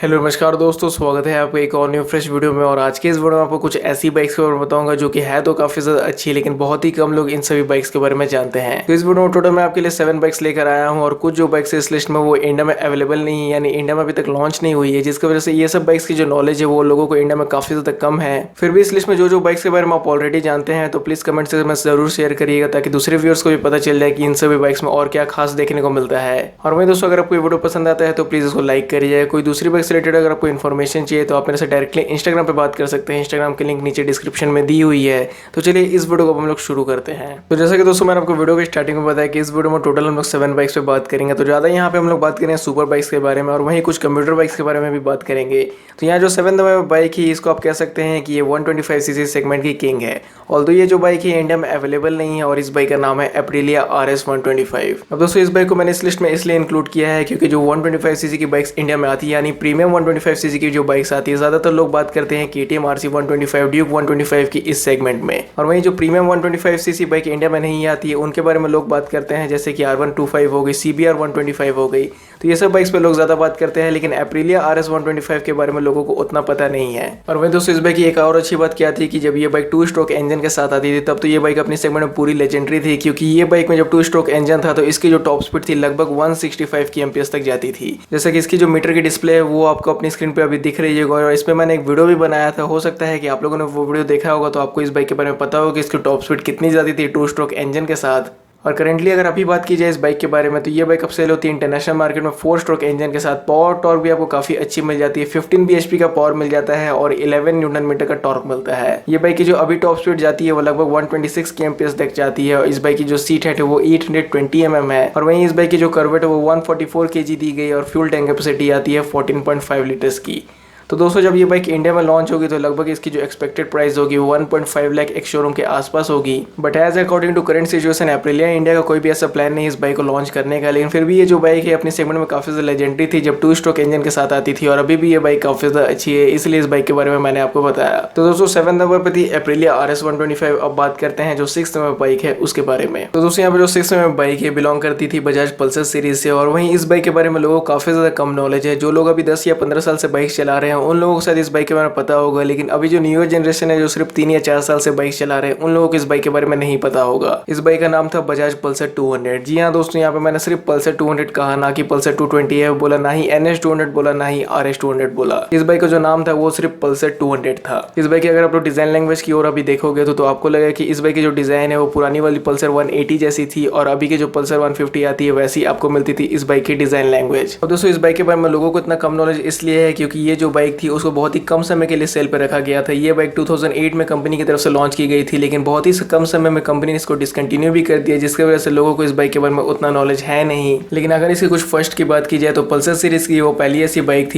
Hello नमस्कार दोस्तों, स्वागत है आपका एक और न्यू फ्रेश वीडियो में। और आज के इस वीडियो में आपको कुछ ऐसी बाइक्स के बारे में बताऊंगा जो कि है तो काफ़ी ज़्यादा अच्छी, लेकिन बहुत ही कम लोग इन सभी बाइक्स के बारे में जानते हैं। तो इस वीडियो में टोटल मैं आपके लिए 7 बाइक्स लेकर आया हूं, और कुछ जो बाइक्स इस लिस्ट में वो इंडिया में अवेलेबल नहीं है, यानी इंडिया में अभी तक लॉन्च नहीं हुई है, जिसकी वजह से ये सब बाइक्स की जो नॉलेज है वो लोगों को इंडिया में काफ़ी ज़्यादा कम है। फिर भी इस लिस्ट में जो बाइक्स के बारे में आप ऑलरेडी जानते हैं तो प्लीज़ कमेंट से मैं जरूर शेयर करिएगा, ताकि दूसरे व्यूअर्स को भी पता चल जाए कि इन सभी बाइक्स में और क्या खास देखने को मिलता है। और वहीं दोस्तों, अगर आपको ये वीडियो पसंद आता है तो प्लीज़ इसको लाइक करिए। कोई दूसरी बाइक से रिलेटेड अगर आपको इन्फॉर्मेशन चाहिए तो आप मेरे से डायरेक्टली इंस्टाग्राम पे बात कर सकते हैं। इंस्टाग्राम की लिंक नीचे डिस्क्रिप्शन में दी हुई है। तो चलिए इस वीडियो को हम लोग शुरू करते हैं। तो जैसा कि दोस्तों मैंने आपको वीडियो के स्टार्टिंग में बताया कि इस वीडियो में टोटल हम लोग 7 बाइक्स पे बात करेंगे। तो ज़्यादा यहाँ पे हम लोग बात करेंगे सुपर बाइक्स के बारे में, और वहीं कुछ कंप्यूटर बाइक्स के बारे में भी बात करेंगे। तो यहाँ जो 7 नंबर बाइक है, इसको आप कह सकते हैं कि ये 125cc सेगमेंट की किंग है। ऑल्दो ये जो बाइक है इंडिया में अवेलेबल नहीं है, और इस बाइक का नाम है एप्रिलिया RS 125। अब दोस्तों, इस बाइक को मैंने इस लिस्ट में इसलिए इंक्लूड किया है क्योंकि जो 125cc की बाइक्स इंडिया में आती है, यानी प्रीमियम 125cc की जो बाइक्स आती है, ज़्यादातर लोग बात करते हैं KTM RC 125, ड्यूक 125 की इस सेगमेंट में। और वहीं जो प्रीमियम 125cc बाइक इंडिया में नहीं आती है उनके बारे में लोग बात करते हैं, जैसे कि R125 हो गई, CBR 125 हो गई। तो ये सब बाइक्स पे लोग ज़्यादा बात करते हैं, लेकिन एप्रिलिया RS 125 के बारे में लोगों को उतना पता नहीं है। और वहीं दोस्तों, इस बाइक की एक और अच्छी बात क्या थी कि जब ये बाइक 2 स्ट्रोक इंजन के साथ आती थी तब तो ये बाइक अपनी सेगमेंट में पूरी लेजेंडरी थी, क्योंकि ये बाइक में जब 2 स्ट्रोक इंजन था तो इसकी जो टॉप स्पीड थी लगभग 165 kmph तक जाती थी। जैसे कि इसकी जो मीटर की डिस्प्ले है वो आपको अपनी स्क्रीन पे अभी दिख रही है, और इस पे मैंने एक वीडियो भी बनाया था। हो सकता है कि आप लोगों ने वो वीडियो देखा होगा, तो आपको इस बाइक के बारे में पता होगा कि इसकी टॉप स्पीड कितनी ज़्यादा थी 2 स्ट्रोक इंजन के साथ। और करेंटली अगर अभी बात की जाए इस बाइक के बारे में, तो ये बाइक अब सेल होती है इंटरनेशनल मार्केट में 4 स्ट्रोक इंजन के साथ। पावर टॉर्क भी आपको काफ़ी अच्छी मिल जाती है, 15 bhp का पावर मिल जाता है और 11 न्यूटन मीटर का टॉर्क मिलता है। ये बाइक की जो अभी टॉप स्पीड जाती है वो लगभग 126 kmph तक जाती है, और इस बाइक की जो सीट है वो 820 mm है। और वहीं इस बाइक की जो कर्वेट है वो 144 kg दी गई, और फ्यूल टैंक कैपेसिटी आती है 14.5 लीटर्स की। तो दोस्तों, जब ये बाइक इंडिया में लॉन्च होगी तो लगभग इसकी जो एक्सपेक्टेड प्राइस होगी 1.5 लाख एक शोरूम के आसपास होगी। But as according to current situation Aprilia India का कोई भी ऐसा प्लान नहीं है इस बाइक को लॉन्च करने का। लेकिन फिर भी ये जो बाइक है अपनी सेगमेंट में काफ़ी ज़्यादा लेजेंडरी थी जब 2 स्ट्रोक इंजन के साथ आती थी, और अभी भी ये बाइक काफ़ी ज़्यादा अच्छी है, इसलिए इस बाइक के बारे में मैंने आपको बताया। तो दोस्तों, 7 नंबर पर थी एप्रिलिया RS 125। अब बात करते हैं जो 6 नंबर बाइक है उसके बारे में। तो दोस्तों, यहाँ पर जो 6 नंबर बाइक है बिलोंग करती थी बजाज पल्सर सीरीज से, और वहीं इस बाइक के बारे में लोगों को काफ़ी ज़्यादा कम नॉलेज है। जो लोग अभी 10 या 15 साल से बाइक चला रहे हैं उन लोगों को शायद इस बाइक के बारे में पता होगा, लेकिन अभी जो न्यूअर जनरेशन है जो सिर्फ 3 या 4 साल से बाइक चला रहे हैं उन लोगों को इस बाइक के बारे में नहीं पता होगा। इस बाइक का नाम था बजाज पल्सर 200। जी हाँ दोस्तों, यहाँ पे मैंने सिर्फ पल्सर 200 कहा, ना कि पल्सर 220 है बोला, ना ही NS 200 बोला, ना ही RS 200 बोला। इस बाइक का जो नाम था वो सिर्फ पल्सर 200 था। इस बाइक की अगर आप लोग डिजाइन लैंग्वेज की ओर अभी देखोगे तो आपको लगेगा कि इस बाइक की जो डिजाइन है वो पुरानी वाली पल्सर 180 जैसी थी, और अभी की जो पल्सर 150 आती है वैसी आपको मिलती थी इस बाइक की डिजाइन लैंग्वेज। और दोस्तों, इस बाइक के बारे में लोगों को इतना कम नॉलेज इसलिए है क्योंकि ये जो बाइक थी उसको बहुत ही कम समय के लिए सेल पे रखा गया था। ये बाइक 2008 में कंपनी की तरफ से लॉन्च की गई थी, लेकिन बहुत ही कम समय में कंपनी ने इसको डिसकंटिन्यू भी कर दिया, जिसकी वजह से लोगों को इस बाइक के बारे में उतना नॉलेज है नहीं। लेकिन अगर इसकी कुछ फर्स्ट की बात की जाए तो पल्सर सीरीज की वो पहली ऐसी बाइक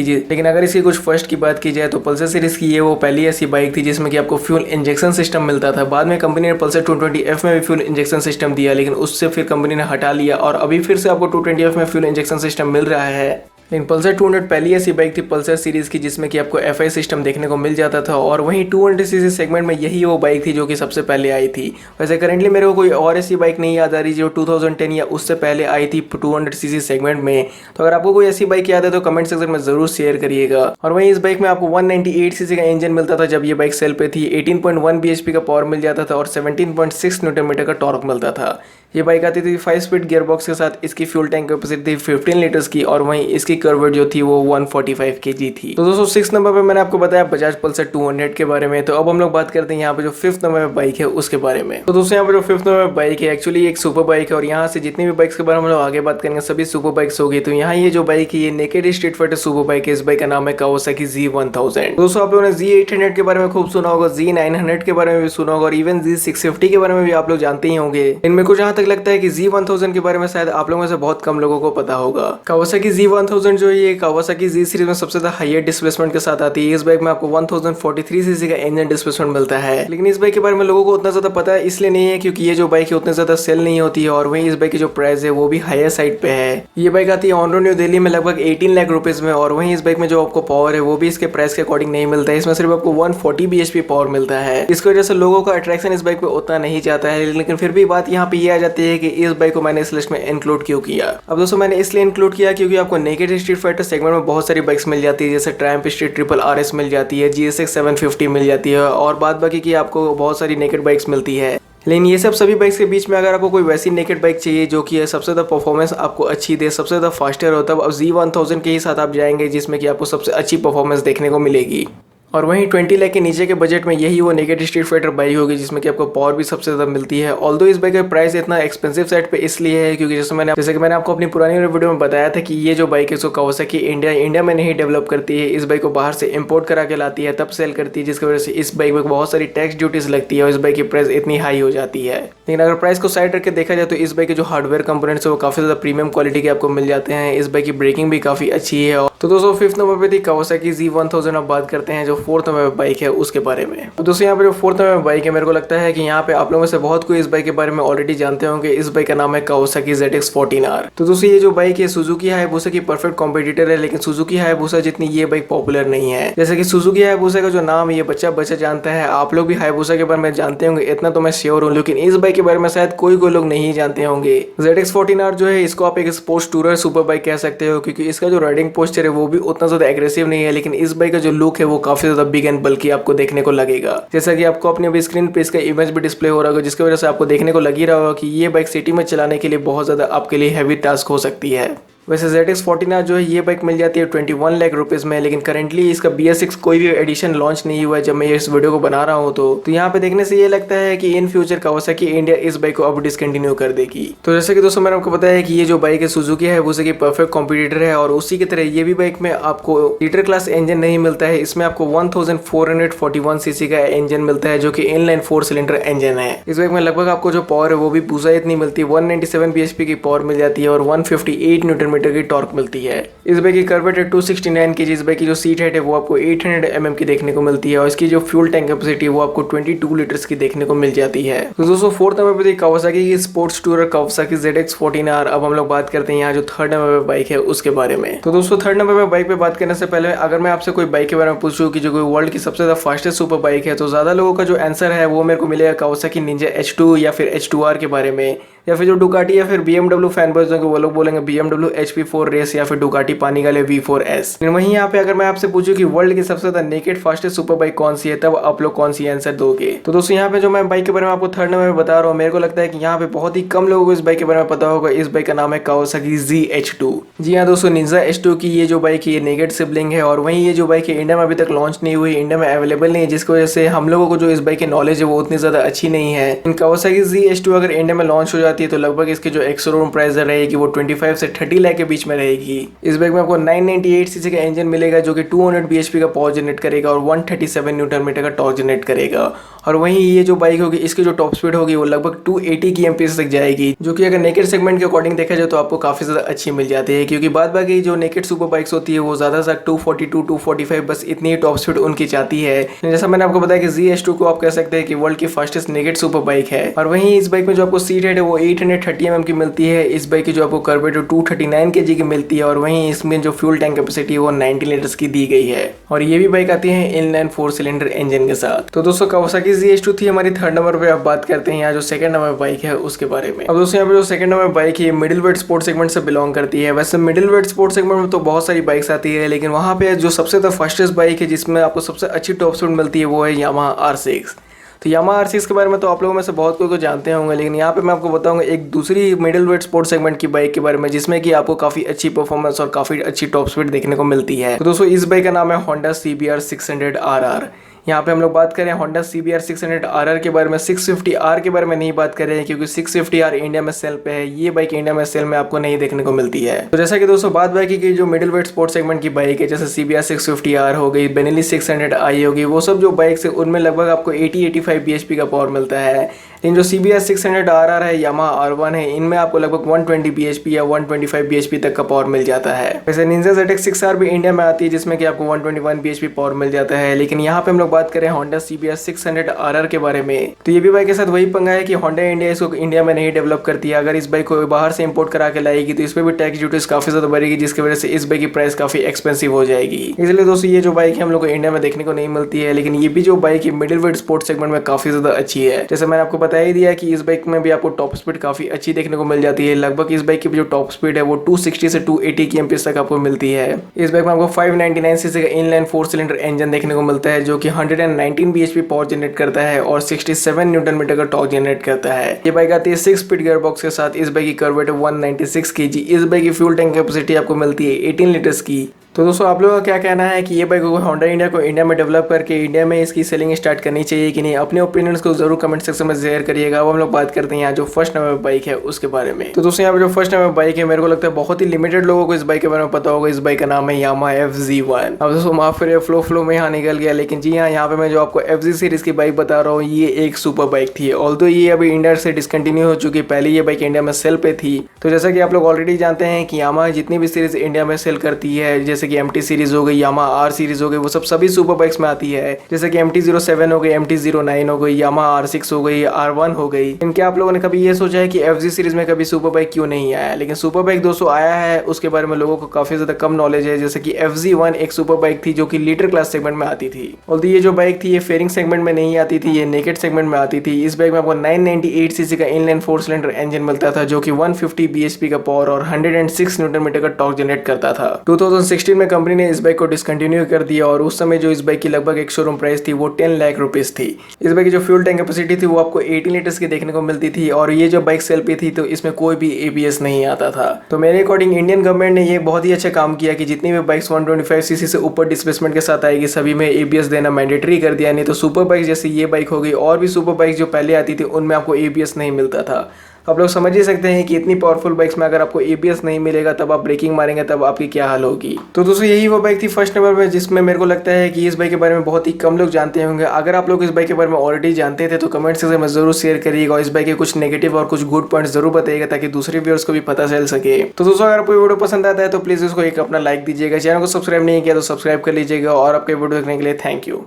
थी जिसमें कि आपको फ्यूल इंजेक्शन सिस्टम मिलता था। बाद में कंपनी ने पल्सर 220F में भी फ्यूल इंजेक्शन सिस्टम दिया, लेकिन उससे फिर कंपनी ने हटा लिया, और अभी फिर से आपको 220F में फ्यूल इंजेक्शन सिस्टम मिल रहा है। लेकिन पल्सर 200 पहली ऐसी बाइक थी पल्सर सीरीज की जिसमें कि आपको FI सिस्टम देखने को मिल जाता था, और वहीं 200cc सेगमेंट में यही वो बाइक थी जो कि सबसे पहले आई थी। वैसे करेंटली मेरे को कोई और ऐसी बाइक नहीं याद आ रही जो 2010 या उससे पहले आई थी 200cc सेगमेंट में। तो अगर आपको कोई ऐसी बाइक याद है तो कमेंट सेक्शन में जरूर शेयर करिएगा। और वहीं इस बाइक में आपको 198cc का इंजन मिलता था जब ये बाइक सेल पे थी, 18.1 bhp का पावर मिल जाता था, और 17.6 न्यूटन मीटर का टॉर्क मिलता था। ये बाइक आती थी 5 स्पीड गियरबॉक्स के साथ। इसकी फ्यूल टैंक कैपेसिटी थी 15 लीटर्स की, और वहीं इसकी कर्वेट जो थी वो 145 kg थी। तो दोस्तों, 6 नंबर पे मैंने आपको बताया बजाज पल्सर 200 के बारे में। तो अब हम लोग बात करते हैं यहाँ पे जो 5th नंबर पे बाइक है उसके बारे में। तो दोस्तों, यहाँ पे जो 5th नंबर पे बाइक है एक्चुअली एक सुपर बाइक है, और यहाँ से जितनी भी बाइक्स के बारे में हम लोग आगे बात करेंगे सभी सुपर बाइक्स होगी। तो यहाँ ये जो बाइक है ये naked street fighter super bike है। इस बाइक का नाम है कावासाकी Z1000। दोस्तों, आप लोगों ने Z800 के बारे में खूब सुना होगा, Z900 के बारे में भी सुना होगा, और इवन Z650 के बारे में भी आप लोग जानते ही होंगे। इनमें को जहाँ तक लगता है कि Z1000 के बारे में शायद आप लोगों में से बहुत कम लोगों को पता होगा। कावासाकी Z1000 जो ये कावासाकी Z सीरीज में सबसे ज्यादा हाईएस्ट डिस्प्लेसमेंट के साथ आती है। इस बाइक में आपको 1043cc का इंजन डिस्प्लेसमेंट मिलता है, लेकिन इस बाइक के बारे में लोगों को उतना ज्यादा पता है इसलिए नहीं है क्योंकि ये जो बाइक है उतने ज्यादा सेल नहीं होती है, और वहीं इस बाइक की जो प्राइस है वो भी हायर साइड पे है। ये बाइक आती है ऑन रोड न्यू दिल्ली में लगभग 18 लाख रुपीज में, और वहीं इस बाइक में जो आपको पावर है वो भी इसके प्राइस के अकॉर्डिंग नहीं मिलता है। इसमें सिर्फ आपको 140 bhp पावर मिलता है। इसकी वजह से लोगों का अट्रैक्शन इस बाइक पे उतना नहीं जाता है। लेकिन फिर भी बात यहाँ पे ये आ जाती जाती है कि इस बाइक को मैंने इस लिस्ट में इंक्लूड क्यों किया। अब दोस्तों मैंने इसलिए इंक्लूड किया क्योंकि आपको नेकेड स्ट्रीट फाइटर सेगमेंट में बहुत सारी बाइक्स मिल जाती है, जैसे ट्रायम्फ स्ट्रीट ट्रिपल RS मिल जाती है, GSX 750 मिल जाती है और बाद बाकी की आपको बहुत सारी नेकेड बाइक्स मिलती है। लेकिन ये सब सभी बाइक्स के बीच में अगर आपको कोई वैसी नेकेड बाइक चाहिए जो कि सबसे ज़्यादा परफॉर्मेंस आपको अच्छी दे, सबसे ज़्यादा फास्टर हो, तब अब Z1000 के ही साथ आप जाएंगे जिसमें कि आपको सबसे अच्छी परफॉर्मेंस देखने को मिलेगी। और वहीं 20 लाख के नीचे के बजट में यही वो नेकेड स्ट्रीट फाइटर बाइक होगी जिसमें कि आपको पावर भी सबसे ज़्यादा मिलती है। ऑल्दो इस बाइक का प्राइस इतना एक्सपेंसिव साइड पे इसलिए है क्योंकि जैसे कि मैंने आपको अपनी पुरानी वीडियो में बताया था कि ये जो बाइक है इसको कावासाकी इंडिया में नहीं डेवलप करती है, इस बाइक को बाहर से इंपोर्ट करा के लाती है तब सेल करती है, जिसकी वजह से इस बाइक में बहुत सारी टैक्स ड्यूटीज लगती है और इस बाइक की प्राइस इतनी हाई हो जाती है। लेकिन अगर प्राइस को साइड करके देखा जाए तो इस बाइक के जो हार्डवेयर कंपोनेंट्स है वो काफ़ी ज़्यादा प्रीमियम क्वालिटी के आपको मिल जाते हैं। इस बाइक की ब्रेकिंग भी काफ़ी अच्छी है। तो दोस्तों 5th नंबर पे थी कावासाकी Z1000। अब बात करते हैं जो 4th नंबर पे बाइक है उसके बारे में। तो दोस्तों यहाँ पे जो 4th नंबर पे बाइक है, मेरे को लगता है कि यहाँ पे आप लोगों में से बहुत कोई इस बाइक के बारे में ऑलरेडी जानते होंगे। इस बाइक का नाम है कावासाकी ZX14R। तो दोस्तों ये जो बाइक है सुजुकी हायाबुसा की परफेक्ट कॉम्पिटिटर है, लेकिन सुजुकी हायाबुसा जितनी ये बाइक पॉपुलर नहीं है। जैसे कि सुजुकी हायाबुसा का जो नाम ये बच्चा जानता है, आप लोग भी हायाबुसा के बारे में जानते होंगे, इतना तो मैं श्योर हूँ, लेकिन इस बाइक के बारे में शायद कोई लोग नहीं जानते होंगे। ZX14R जो है इसको आप एक स्पोर्ट्स टूरर सुपर बाइक कह सकते हो क्योंकि इसका जो राइडिंग पोस्चर है वो भी उतना ज्यादा एग्रेसिव नहीं है, लेकिन इस बाइक का जो लुक है वो काफी ज्यादा बिग एंड बल्कि आपको देखने को लगेगा। जैसा कि आपको अपने स्क्रीन पे इसका इमेज भी डिस्प्ले हो रहा होगा, जिसकी वजह से आपको देखने को लग ही रहा होगा कि ये बाइक सिटी में चलाने के लिए बहुत ज्यादा आपके लिए हैवी टास्क हो सकती है। वैसे ZX14R जो है ये बाइक मिल जाती है 21 लाख रुपीज़ में, लेकिन करेंटली इसका BS6 कोई भी एडिशन लॉन्च नहीं हुआ है जब मैं इस वीडियो को बना रहा हूँ। तो यहाँ पे देखने से ये लगता है कि इन फ्यूचर कावासाकी इंडिया इस बाइक को अब डिसकंटिन्यू कर देगी। तो जैसे कि दोस्तों मैंने आपको बताया कि ये जो बाइक है सुजुकी हायाबुसा की परफेक्ट कॉम्पिटिटर है और उसी की तरह ये भी बाइक में आपको लीटर क्लास इंजन नहीं मिलता है, इसमें आपको 1441 सीसी का इंजन मिलता है जो कि इनलाइन 4 सिलेंडर इंजन है। इस बाइक में लगभग आपको जो पावर है वो भी पूजा इतनी मिलती है, 197 bhp की पावर मिल जाती है और 158 न्यूटन मीटर की टॉर्क मिलती है। इस बाइक की कर्वेट है 269 kg। इस बाइक की जो सीट हाइट है वो आपको 800 mm की देखने को मिलती है और इसकी जो फ्यूल टैंक कैपेसिटी वो आपको 22 लीटर्स की देखने को मिल जाती है। तो दोस्तों 4th नंबर पे कावासाकी की स्पोर्ट्स टूरर कावासाकी ZX14R। अब हम लोग बात करते हैं यहाँ जो 3rd नंबर पे बाइक है उसके बारे में। तो दोस्तों 3rd नंबर पे बाइक पे बात करने से पहले अगर मैं आपसे कोई बाइक के बारे में पूछूं कि जो कोई वर्ल्ड की सबसे ज्यादा फास्टेस्ट सुपर बाइक है, तो ज्यादा लोगों का जो आंसर है वो मेरे को मिलेगा कावासाकी निंजा H2 या फिर H2R के बारे में, या फिर जो डुकाटी या फिर BMW फैन बॉयज होंगे वो लोग बोलेंगे BMW HP4 रेस या फिर डुकाटी पानीगाले V4S। वहीं यहाँ पे अगर मैं आपसे पूछूं कि वर्ल्ड की सबसे ज्यादा नेकेड फास्टेस्ट सुपर बाइक कौन सी है, तब आप लोग कौन सी आंसर दोगे। तो दोस्तों यहाँ पे जो मैं बाइक के बारे में आपको 3rd नंबर में बता रहा हूँ, मेरे को लगता है कि यहाँ पे बहुत ही कम लोगों को इस बाइक के बारे में पता होगा। इस बाइक का नाम है कावासाकी ZH2। जी हाँ दोस्तों, निंजा H2 की ये जो बाइक है ये नेकेड सिबलिंग है और वहीं ये जो बाइक है इंडिया में अभी तक लॉन्च नहीं हुई, इंडिया में अवेलेबल नहीं है, जिसकी वजह से हम लोगों को जो इस बाइक की नॉलेज है वो उतनी ज्यादा अच्छी नहीं है। कावासाकी ZH2 अगर इंडिया में लॉन्च हो जाती है तो लगभग इसके जो एक्स-शोरूम प्राइस रहेगी वो 25 से 30 लाख के बीच में रहेगी। इस बाइक में आपको 998 सीसी का इंजन मिलेगा जो कि 200 bhp का पावर जनरेट करेगा और 137 न्यूटन मीटर का टॉर्क जनरेट करेगा। और वहीं ये जो बाइक होगी इसकी जो टॉप स्पीड होगी वो लगभग 280 kmph तक जाएगी, जो कि अगर नेकेड सेगमेंट के अकॉर्डिंग देखा जाए तो आपको काफी ज्यादा अच्छी मिल जाती है, क्योंकि बाद बाकी जो नेकेड सुपर बाइक्स होती है वो ज्यादा से 242 245 बस इतनी ही टॉप स्पीड उनकी चाहती है। जैसा मैंने आपको बताया कि ZH2 को आप कह सकते हैं कि वर्ल्ड की फास्टेस्ट नेकेड सुपर बाइक है। और वहीं इस बाइक में जो आपको सीट हाइट है वो 830 mm की मिलती है। इस बाइक की जो आपको कर्वेट 239 kg की मिलती है और वहीं इसमें जो फ्यूल टैंक कैपेसिटी वो 90 लीटर्स की दी गई है और ये भी बाइक आती है इनलाइन 4 सिलेंडर इंजन के साथ। तो दोस्तों कावासाकी ZH2 थी हमारी 3rd नंबर पे। अब बात करते हैं यहाँ जो 2nd नंबर बाइक है उसके बारे में। अब दोस्तों यहाँ पे जो 2nd नंबर बाइक है मिडिल वेट स्पोर्ट सेगमेंट से बिलोंग करती है। वैसे मिडिल वेट स्पोर्ट सेगमेंट में तो बहुत सारी बाइक्स आती है, लेकिन वहाँ पे जो सबसे ज्यादा फास्टेस्ट बाइक है जिसमें आपको सबसे अच्छी टॉप स्पीड मिलती है वो है यामाहा R6। तो यामाहा R6 के बारे में तो आप लोगों में से बहुत कोई को जानते होंगे, लेकिन यहाँ पे मैं आपको बताऊंगा एक दूसरी मिडिल वेट स्पोर्ट सेगमेंट की बाइक के बारे में जिसमें कि आपको काफी अच्छी परफॉर्मेंस और काफी अच्छी टॉप स्पीड देखने को मिलती है। तो दोस्तों इस बाइक का नाम है Honda CBR 600RR। यहाँ पे हम लोग बात करें Honda CBR 600RR के बारे में, 650R के बारे में नहीं बात कर रहे हैं क्योंकि 650R इंडिया में सेल पे है, ये बाइक इंडिया में सेल में आपको नहीं देखने को मिलती है। तो जैसा कि दोस्तों बात बाकी की जो मिडिल वेट स्पोर्ट सेगमेंट की बाइक है जैसे CBR 650R हो गई, बेनेली 600i होगी, वो सब जो बाइक्स है उनमें लगभग आपको 80-85 bhp का पावर मिलता है। लेकिन जो CBR 600RR है यामाहा R1 है, इनमें आपको लगभग 120 bhp या 125 bhp तक का पावर मिल जाता है। वैसे निंजा ZX6R भी इंडिया में आती है जिसमें कि आपको 121 bhp पावर मिल जाता है। लेकिन यहाँ पे हम लोग बात करें Honda CBR 600RR के बारे में, तो ये भी बाइक के साथ वही पंगा है कि Honda इंडिया इसको इंडिया में नहीं डेवलप करती है। अगर इस बाइक को बाहर से इंपोर्ट करा के लाएगी तो इस पर भी टैक्स ड्यूटीज काफी ज्यादा बढ़ेगी, जिसकी वजह से इस बाइक की प्राइस काफी एक्सपेंसिव हो जाएगी। इसलिए दोस्तों ये जो बाइक है हम लोग को इंडिया में देखने को नहीं मिलती है, लेकिन ये भी जो बाइक है मिडिल वेट स्पोर्ट सेगमेंट में काफी ज्यादा अच्छी है। जैसे मैंने आपको बताया बता ही दिया कि इस बाइक में भी आपको टॉप स्पीड काफी अच्छी देखने को मिल जाती है। लगभग इस बाइक की जो टॉप स्पीड है वो 260 से 280 kmph तक आपको मिलती है। इस बाइक में आपको 599 सीसी का इनलाइन 4 सिलेंडर इंजन देखने को मिलता है जो कि 119 bhp पावर जनरेट करता है और 67 न्यूटन मीटर का टॉर्क जनरेट करता है। ये बाइक आती है 6 स्पीड गियर बॉक्स के साथ। इस बाइक की कर्व वेट है 196 kg। इस बाइक की फ्यूल टैंक कैपेसिटी आपको मिलती है 18 लीटर्स की। तो दोस्तों आप लोगों का क्या कहना है कि ये बाइक को होंडा इंडिया को इंडिया में डेवलप करके इंडिया में इसकी सेलिंग स्टार्ट करनी चाहिए कि नहीं? अपने ओपिनियंस को जरूर कमेंट सेक्शन में शेयर करिएगा। अब हम लोग बात करते हैं यहाँ जो फर्स्ट नंबर बाइक है उसके बारे में। तो दोस्तों यहाँ पे जो फर्स्ट नंबर बाइक है मेरे को लगता है बहुत ही लिमिटेड लोगों को इस बाइक के बारे में पता होगा। इस बाइक का नाम है यामाहा FZ1। अब दोस्तों माफ करिए फ्लो में यहाँ निकल गया, लेकिन जी हाँ यहाँ पे मैं जो आपको FZ सीरीज की बाइक बता रहा हूँ ये एक सुपर बाइक थी। ऑल्दो ये अभी इंडिया से डिसकंटिन्यू हो चुकी है, पहले ये बाइक इंडिया में सेल पे थी। तो जैसा कि आप लोग ऑलरेडी जानते हैं कि यामाहा जितनी भी सीरीज इंडिया में सेल करती है जैसे कि MT सीरीज हो गई, यामाहा R सीरीज हो गई, वो सब सभी सुपर बाइक्स में आती है। जैसे कि MT-07 हो गई, MT-09 हो गई, यामाहा R6 हो गई, R1 हो गई। इनके आप लोगों ने कभी ये सोचा है कि FZ सीरीज में कभी सुपर बाइक क्यों नहीं आया? लेकिन सुपर बाइक दोस्तों आया है, उसके बारे में लोगों को काफी ज्यादा कम नॉलेज है। जैसे कि FZ1 एक सुपर बाइक थी जो कि लीटर क्लास सेगमेंट में आती थी। और ये जो बाइक थी ये फेयरिंग सेगमेंट में नहीं आती थी, ये नेकेड सेगमेंट में आती थी। इस बाइक में आपको 998 सीसी का इनलाइन 4 सिलेंडर इंजन मिलता था जो कि 150 bhp का पावर और 106 न्यूटन मीटर का टॉर्क जनरेट करता था। 2016 में कंपनी ने इस बाइक को डिसकंटिन्यू कर दिया और उस समय जो इस बाइक की लगभग एक शोरूम प्राइस थी वो 10 लाख रुपीज थी। इस बाइक की जो फ्यूल टैंक कैपेसिटी थी वो आपको 18 लीटर्स की देखने को मिलती थी और ये जो बाइक सेल पे थी तो इसमें कोई भी ABS नहीं आता था। तो मेरे अकॉर्डिंग इंडियन गवर्नमेंट ने ये बहुत ही अच्छा काम किया कि जितनी भी बाइक्स 125 सीसी से ऊपर डिस्प्लेसमेंट के साथ आएगी सभी में ABS देना मैंडेटरी कर दिया। नहीं तो सुपर बाइक जैसे ये बाइक हो गई और भी सुपर बाइक जो पहले आती थी उनमें आपको ABS नहीं मिलता था। आप लोग समझ ही सकते हैं कि इतनी पावरफुल बाइक्स में अगर आपको ABS नहीं मिलेगा तब आप ब्रेकिंग मारेंगे तब आपकी क्या हाल होगी। तो दोस्तों यही वो बाइक थी फर्स्ट नंबर में जिसमें मेरे को लगता है कि इस बाइक के बारे में बहुत ही कम लोग जानते होंगे। अगर आप लोग इस बाइक के बारे में ऑलरेडी जानते थे तो कमेंट सेक्शन में जरूर शेयर करिएगा और इस बाइक के कुछ नेगेटिव और कुछ गुड पॉइंट्स जरूर बताइएगा ताकि दूसरे व्यूअर्स को भी पता चल सके। तो दोस्तों अगर आपको वीडियो पसंद आता है तो प्लीज इसको एक अपना लाइक दीजिएगा। चैनल को सब्सक्राइब नहीं किया तो सब्सक्राइब कर लीजिएगा और आपके वीडियो देखने के लिए थैंक यू।